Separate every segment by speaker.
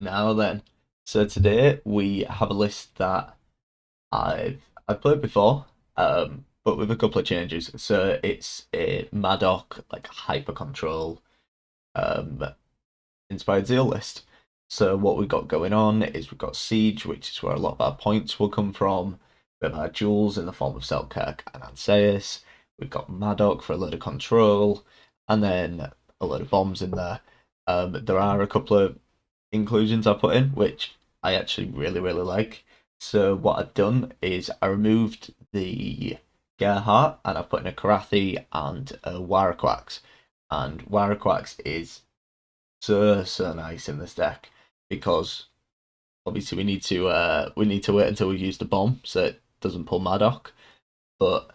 Speaker 1: Now then, so today we have a list that I've played before, but with a couple of changes. So it's a Madoc like hyper control um inspired zeal list. So what we've got going on is we've got Siege, which is where a lot of our points will come from. We have our Duels in the form of Selkirk and Anseus. We've got Madoc for a load of control, and then a load of bombs in there. There are a couple of inclusions I put in, which I actually really like. So what I've done is I removed the Gerhardt and I've put in a Karathi and a Quax. And Quax is so nice in this deck because obviously we need to wait until we use the bomb so it doesn't pull Madoc. But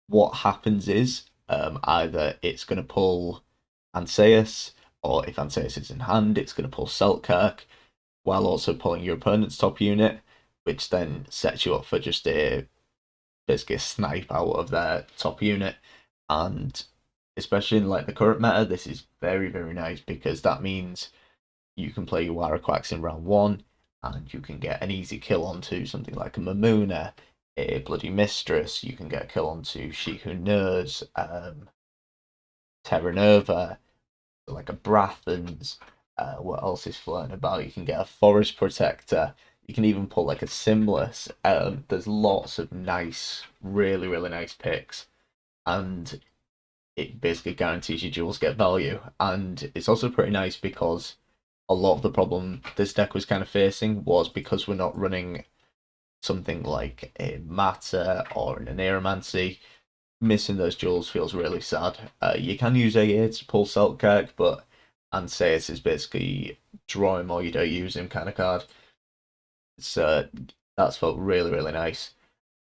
Speaker 1: what happens is either it's going to pull Anseus, or if Anseus is in hand, it's going to pull Selkirk, while also pulling your opponent's top unit, which then sets you up for just a basically a snipe out of their top unit. And especially in like the current meta, this is very nice because that means you can play your Quax in round one, and you can get an easy kill onto something like a Mamuna, a Bloody Mistress. You can get a kill onto She Who Knows, Terra Nova, like a Brathens. What else is floating about? You can get a Forest Protector. You can even pull like a Simless. There's lots of nice, really nice picks, and it basically guarantees your duels get value. And it's also pretty nice because a lot of the problem this deck was kind of facing was because we're not running something like a Matter or an Aeromancy. Missing those duels feels really sad. You can use AA to pull Selkirk, but Anseus is basically draw him or you don't use him kind of card. So that's felt really nice.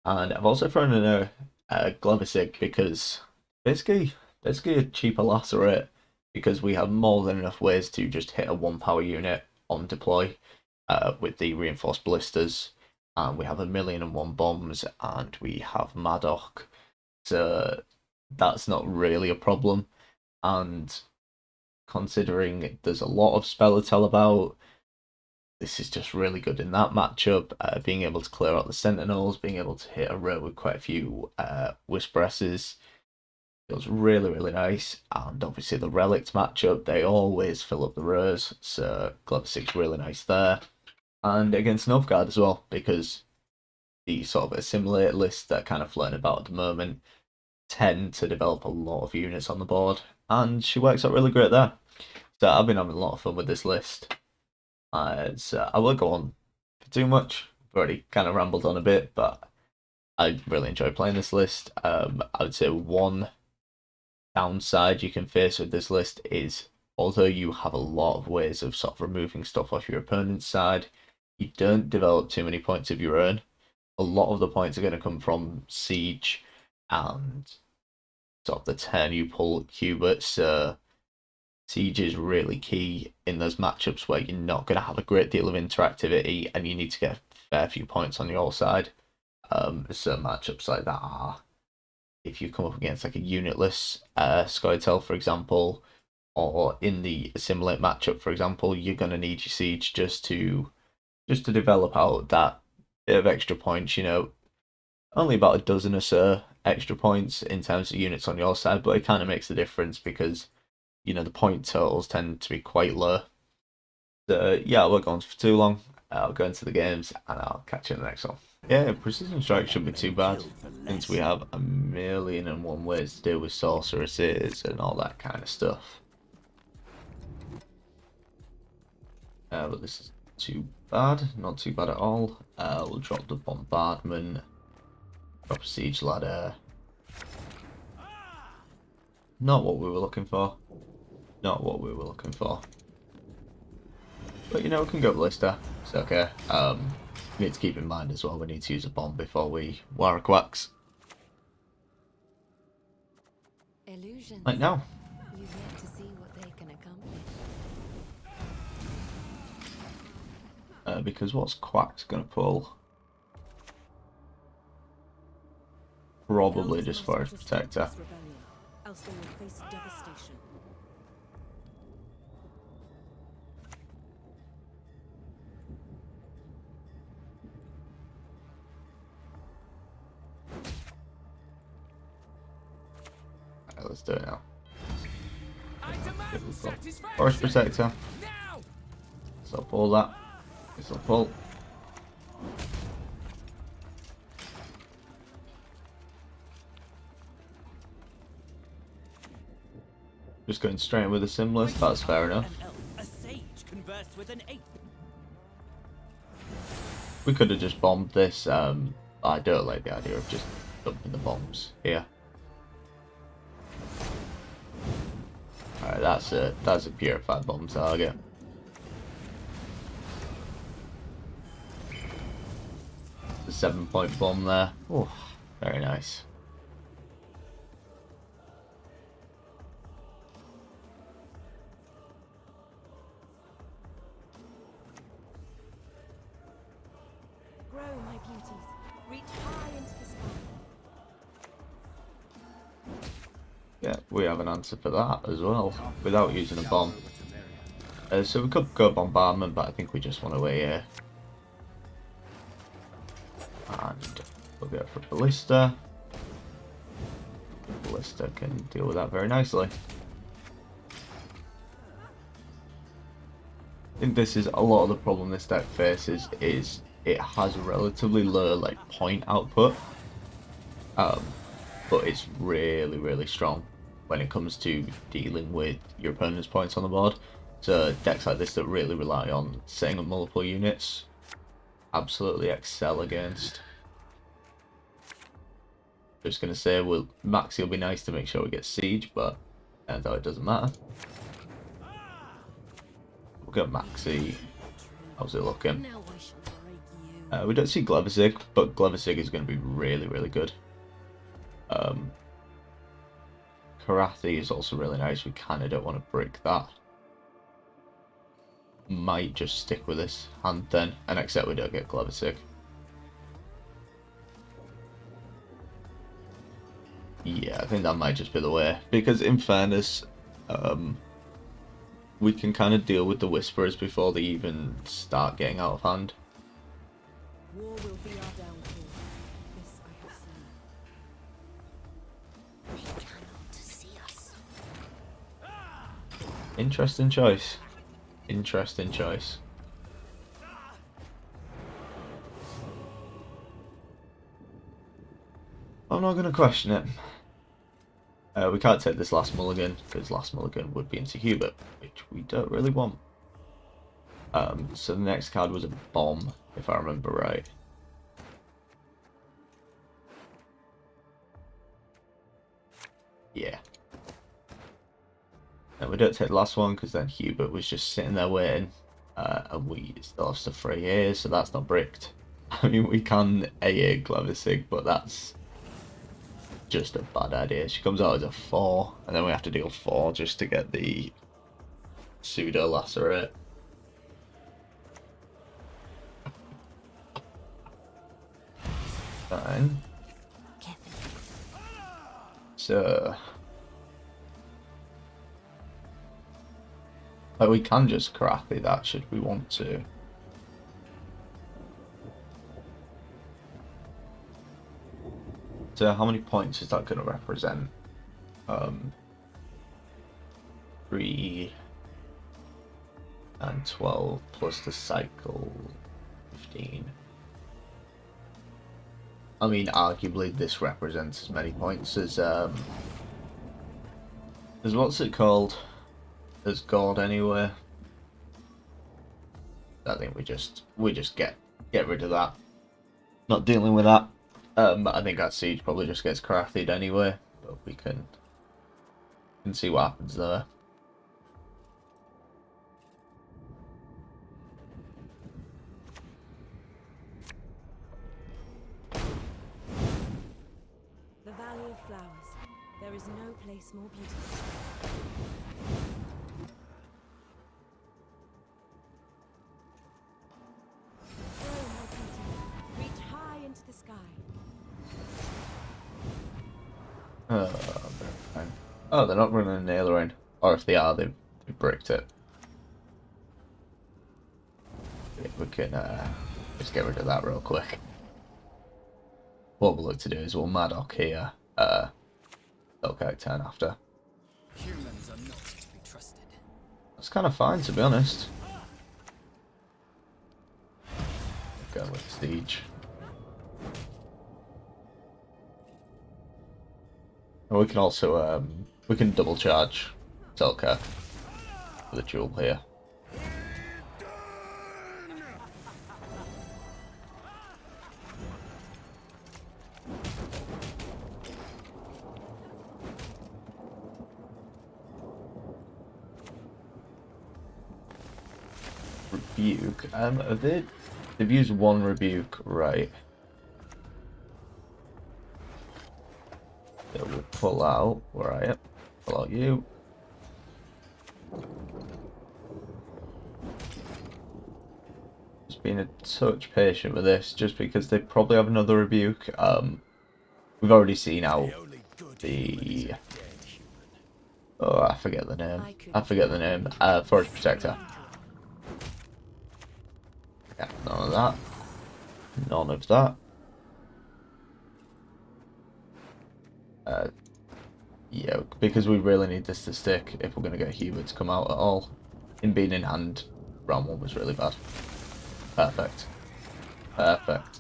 Speaker 1: And I've also thrown in a Glevisig because basically a cheaper lacerate because we have more than enough ways to just hit a one power unit on deploy with the reinforced ballistas, and we have 1,000,001 bombs, and we have Madoc, so that's not really a problem. And considering there's a lot of Spellitel about, this is just really good in that matchup. Being able to clear out the Sentinels, being able to hit a row with quite a few Whisperesses feels really nice. And obviously the Relics matchup, they always fill up the rows, so Glover 6 really nice there. And against Novgard as well, because the sort of assimilate lists that are kind of floating about at the moment tend to develop a lot of units on the board, and she works out really great there. So I've been having a lot of fun with this list. So I won't go on for too much. I've already kind of rambled on a bit, but I really enjoy playing this list. I would say one downside you can face with this list is, although you have a lot of ways of sort of removing stuff off your opponent's side, you don't develop too many points of your own. A lot of the points are going to come from Siege and sort of the turn you pull Hubert, so Siege is really key in those matchups where you're not going to have a great deal of interactivity and you need to get a fair few points on your side. Certain matchups like that are if you come up against like a unitless Skytel, for example, or in the assimilate matchup, for example, you're going to need your Siege just to develop out that bit of extra points. Only about a dozen or so extra points in terms of units on your side, but it kind of makes a difference because the point totals tend to be quite low. So yeah, I won't go on for too long. I'll go into the games and I'll catch you in the next one. Yeah, precision strike shouldn't be too bad since we have 1,000,001 ways to deal with sorceresses and all that kind of stuff. But this is too bad, not too bad at all. We'll drop the bombardment, drop a siege ladder. Not what we were looking for. Not what we were looking for. But we can go ballista. It's okay. We need to keep in mind as well, we need to use a bomb before we wire Quax. Like now.
Speaker 2: You've yet to see what they can accomplish.
Speaker 1: Because what's Quax gonna pull? Probably just Forest Protector.
Speaker 2: Else they will face devastation.
Speaker 1: let's do it now.
Speaker 3: I demand
Speaker 1: We've got
Speaker 3: satisfaction.
Speaker 1: Forest Protector.
Speaker 3: Now.
Speaker 1: So pull that. This will pull. Just going straight in with a Simless, that's fair enough.
Speaker 3: An elf, a sage conversed with an ape.
Speaker 1: We could have just bombed this. I don't like the idea of just dumping the bombs here. Alright, that's a purified bomb target. The 7-point bomb there. Oh, very nice.
Speaker 2: Grow, my beauties. Reach high into the sky.
Speaker 1: Yeah, we have an answer for that as well, without using a bomb. So we could go bombardment, but I think we just want to wait here. And we'll go for Ballista. Ballista can deal with that very nicely. I think this is a lot of the problem this deck faces, is it has relatively low like point output, but it's really strong when it comes to dealing with your opponent's points on the board. So decks like this that really rely on setting up multiple units absolutely excel against. Just gonna say, Maxi will be nice to make sure we get siege, but turns out it doesn't matter. We'll get Maxi. How's it looking?
Speaker 2: Now I shall break you.
Speaker 1: We don't see Glevisig, but Glevisig is going to be really good. Karathi is also really nice. We kind of don't want to break that. Might just stick with this hand then, and accept we don't get Glevisig. Yeah, I think that might just be the way, because in fairness, we can kind of deal with the Whisperers before they even start getting out of hand.
Speaker 2: War will be our downfall. This I have seen. They cannot see us.
Speaker 1: Interesting choice. Interesting choice. I'm not going to question it. We can't take this last mulligan, because last mulligan would be into Hubert, which we don't really want. So the next card was a bomb, if I remember right. Yeah. And we don't take the last one, because then Hubert was just sitting there waiting, and we still have stuff for AA, so that's not bricked. I mean, we can AA Glevisig, but that's just a bad idea. She comes out as a 4, and then we have to deal 4 just to get the pseudo lacerate. Fine. So like, we can just Karathi that should we want to. So how many points is that going to represent? 3 and 12 plus the cycle 15. I mean, arguably this represents as many points as what's it called? As God anyway. I think we just get rid of that. Not dealing with that. But I think that siege probably just gets Karathi'd anyway. But we can see what happens there.
Speaker 2: The Valley of Flowers. There is no place more beautiful. Grow, my beauty. Reach high into the sky.
Speaker 1: Oh, they're not running a nailer in. Or if they are, they've bricked it. We can just get rid of that real quick. What we'll look to do is we'll Maddock here. Okay, turn after.
Speaker 3: Humans are not to be trusted.
Speaker 1: That's kind of fine, to be honest. Go with Siege. And we can also we can double charge Selkirk with a duel here. Rebuke. They've used one rebuke, right? So we'll pull out. Where are you? Pull out you. Just being a touch patient with this, just because they probably have another rebuke. We've already seen out the. Oh, I forget the name. I forget the name. Forest Protector. Yeah, none of that. None of that. Yeah, because we really need this to stick if we're going to get Hubert to come out at all. Him being in hand, round one was really bad. Perfect. Perfect.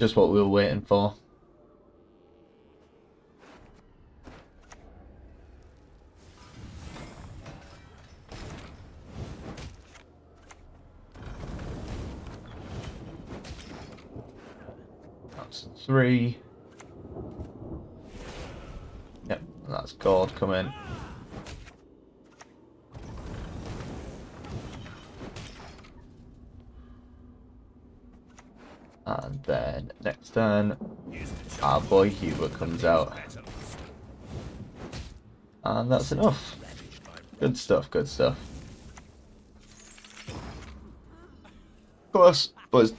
Speaker 1: Just what we were waiting for. That's 3. Yep, and that's God coming. And then next turn, our boy Hubert comes out. And that's enough. Good stuff, good stuff. Close, but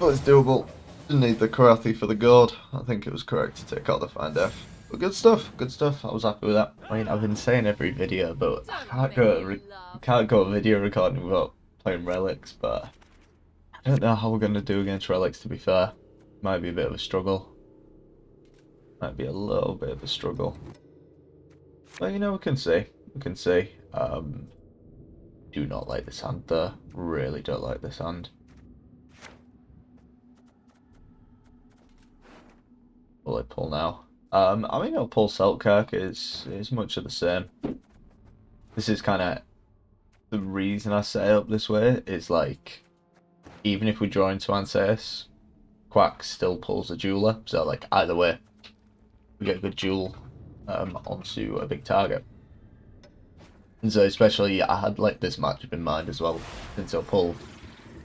Speaker 1: it's doable. Didn't need the Karathi for the God. I think it was correct to take out the Find F. But good stuff, good stuff. I was happy with that. I mean, I've been saying every video, but I can't go a video recording without playing relics, but I don't know how we're going to do against relics, to be fair. Might be a bit of a struggle. Might be a little bit of a struggle. But, you know, we can see. We can see. Do not like this hand, though. Really don't like this hand. Will it pull now? I mean, it'll pull Selkirk is much of the same. This is kind of the reason I set it up this way. Is like, even if we draw into Anseus, Quax still pulls a jeweler. So like either way, we get a good duel onto a big target. And so especially I had like this matchup in mind as well. Since I'll pull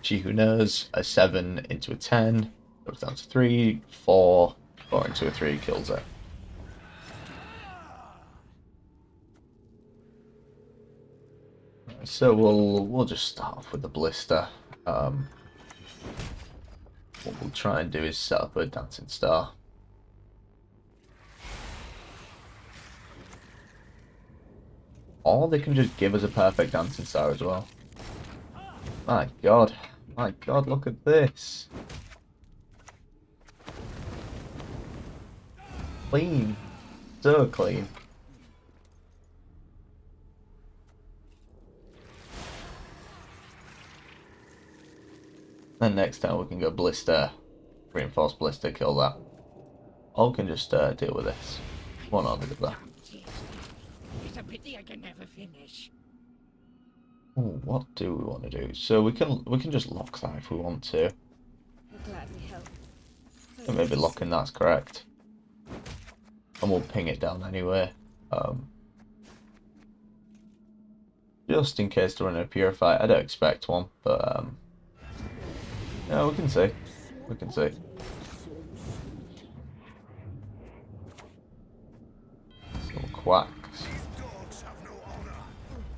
Speaker 1: She Who Knows a 7 into a 10, goes down to 3, 4. 4 into a 3 kills it. So we'll just start off with the blister. What we'll try and do is set up a dancing star. Or they can just give us a perfect dancing star as well. My god, look at this. Clean. So clean. Then next time we can go blister, reinforce blister, kill that. Or we can just deal with this. One or the other.
Speaker 3: It's a pity I can never finish.
Speaker 1: Ooh, what do we want to do? So we can just lock that if we want to.
Speaker 2: We'll gladly help.
Speaker 1: And maybe locking that's correct. And we'll ping it down anyway. Just in case to run a purify. I don't expect one, but yeah, we can see. We can see. So Quax.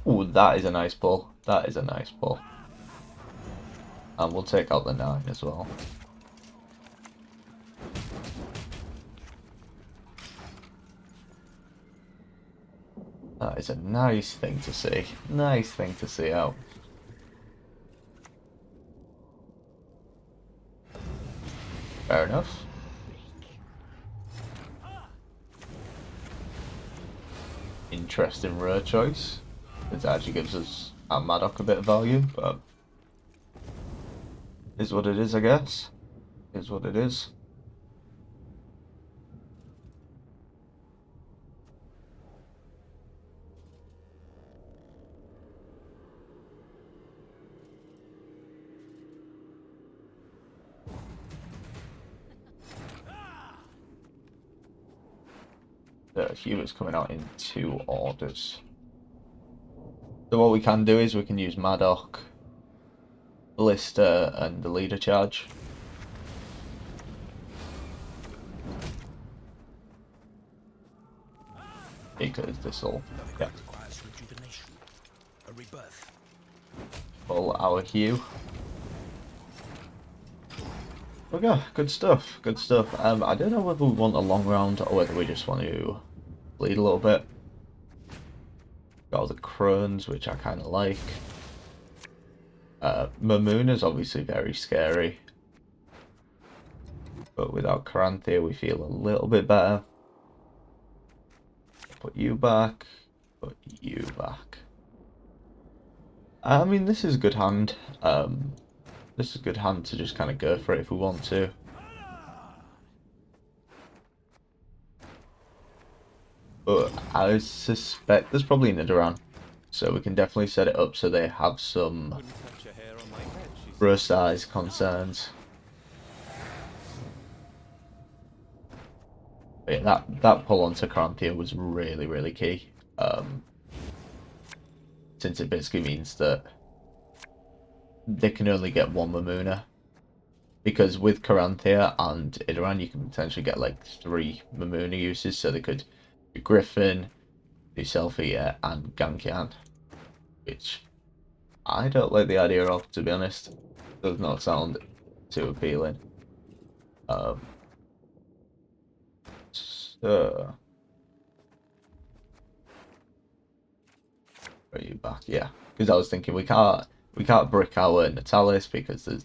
Speaker 1: Ooh, that is a nice pull. That is a nice pull. And we'll take out the 9 as well. That is a nice thing to see. Nice thing to see out. Fair enough. interesting rare choice. It actually gives us our Maddock a bit of value, but is what it is, I guess. Is what it is. The Hubert's coming out in 2 orders. So what we can do is we can use Maddock, Ballista, and the leader charge. Because this'll pull our Hue. Okay, good stuff, good stuff. I don't know whether we want a long round or whether we just want to bleed a little bit. Got all the crones, which I kind of like. Mamoon is obviously very scary, but without Caranthea we feel a little bit better. Put you back, put you back. I mean, this is a good hand. This is a good hand to just kind of go for it if we want to. But I suspect there's probably an Nidoran, so we can definitely set it up so they have some brush size concerns. But yeah, that pull onto Caranthea was really, really key. Since it basically means that they can only get 1 Mamuna. Because with Caranthea and Idoran you can potentially get like 3 Mamuna uses, so they could do Griffin, do Selfie, and Gankian. Which I don't like the idea of, to be honest. Does not sound too appealing. So are you back? Yeah, because I was thinking we can't brick our Natalis because there's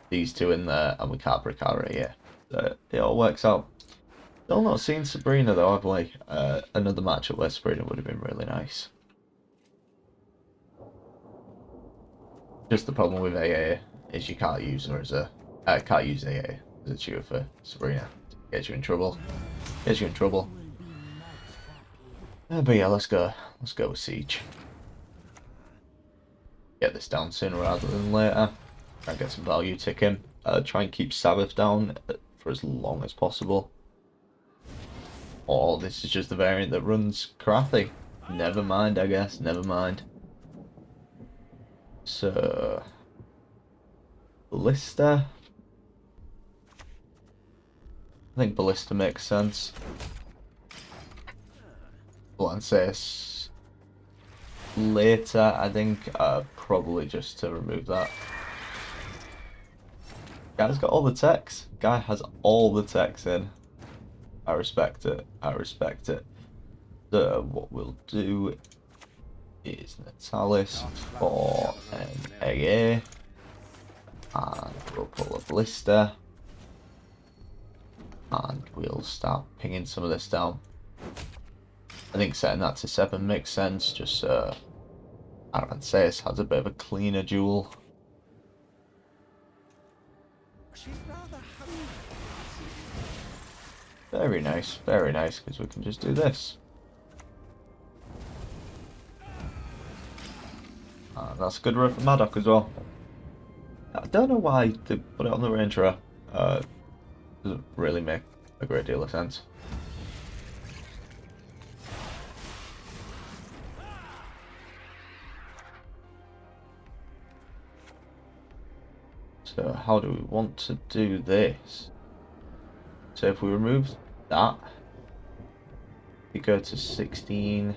Speaker 1: these 2 in there, and we can't brick our here. So it all works out. Still not seen Sabrina though, have we? Another matchup where Sabrina would have been really nice. Just the problem with AA is you can't use her as a can't use AA as a tutor for Sabrina. Gets you in trouble. Gets you in trouble. But yeah, let's go with Siege. Get this down sooner rather than later. Try and get some value ticking. Try and keep Sabbath down for as long as possible. Or this is just the variant that runs Karathi. Never mind, I guess. Never mind. So Ballista. I think Ballista makes sense. Lances later, I think, probably just to remove that. Guy's got all the techs. Guy has all the techs in. I respect it. I respect it. So what we'll do is Natalis for an AA. And we'll pull a Ballista. And we'll start pinging some of this down. I think setting that to 7 makes sense, just so Aranceus has a bit of a cleaner duel. Very nice, because we can just do this. And that's a good run for Maddock as well. I don't know why they put it on the Ranger. Doesn't really make a great deal of sense. So how do we want to do this? So if we remove that, we go to 16.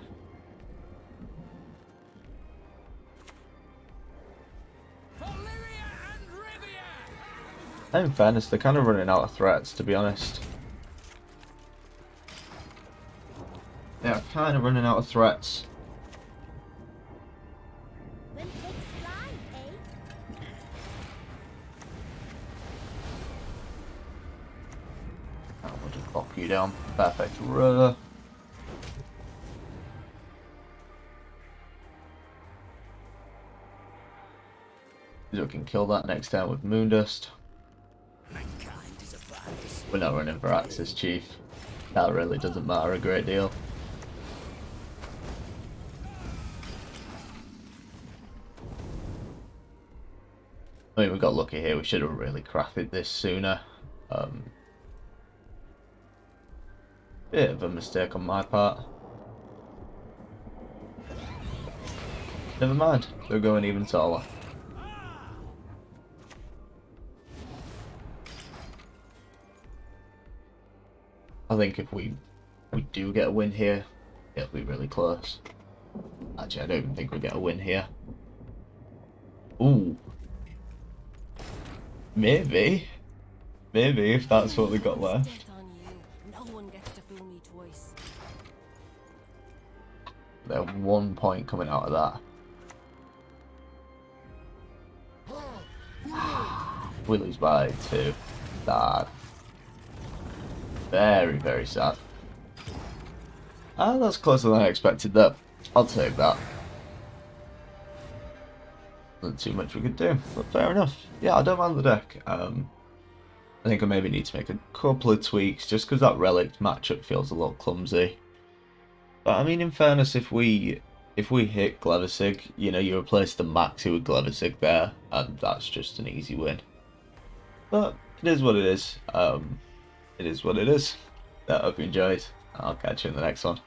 Speaker 1: In fairness, they're kind of running out of threats, to be honest. They're kind of running out of threats. And we'll just pop you down. Perfect. So we can kill that next turn with Moondust.
Speaker 3: Mankind is about to
Speaker 1: We're not running for Axis Chief. That really doesn't matter a great deal. I mean, we got lucky here. We should have really crafted this sooner. Bit of a mistake on my part. Never mind. They're going even taller. I think if we do get a win here, it'll be really close. Actually, I don't even think we get a win here. Ooh. Maybe. Maybe, if that's what we got left.
Speaker 2: Death on you. No one gets to fool me twice.
Speaker 1: There's 1 point coming out of that. We lose by 2. Sad. Very, very sad. Ah, that's closer than I expected though. I'll take that. Not too much we could do, but fair enough. Yeah, I don't mind the deck. I think I maybe need to make a couple of tweaks just because that relic matchup feels a little clumsy. But I mean, in fairness, if we hit Glevisig, you know, you replace the Maxi with Glevisig there, and that's just an easy win. But it is what it is. It is what it is. I hope you enjoyed. I'll catch you in the next one.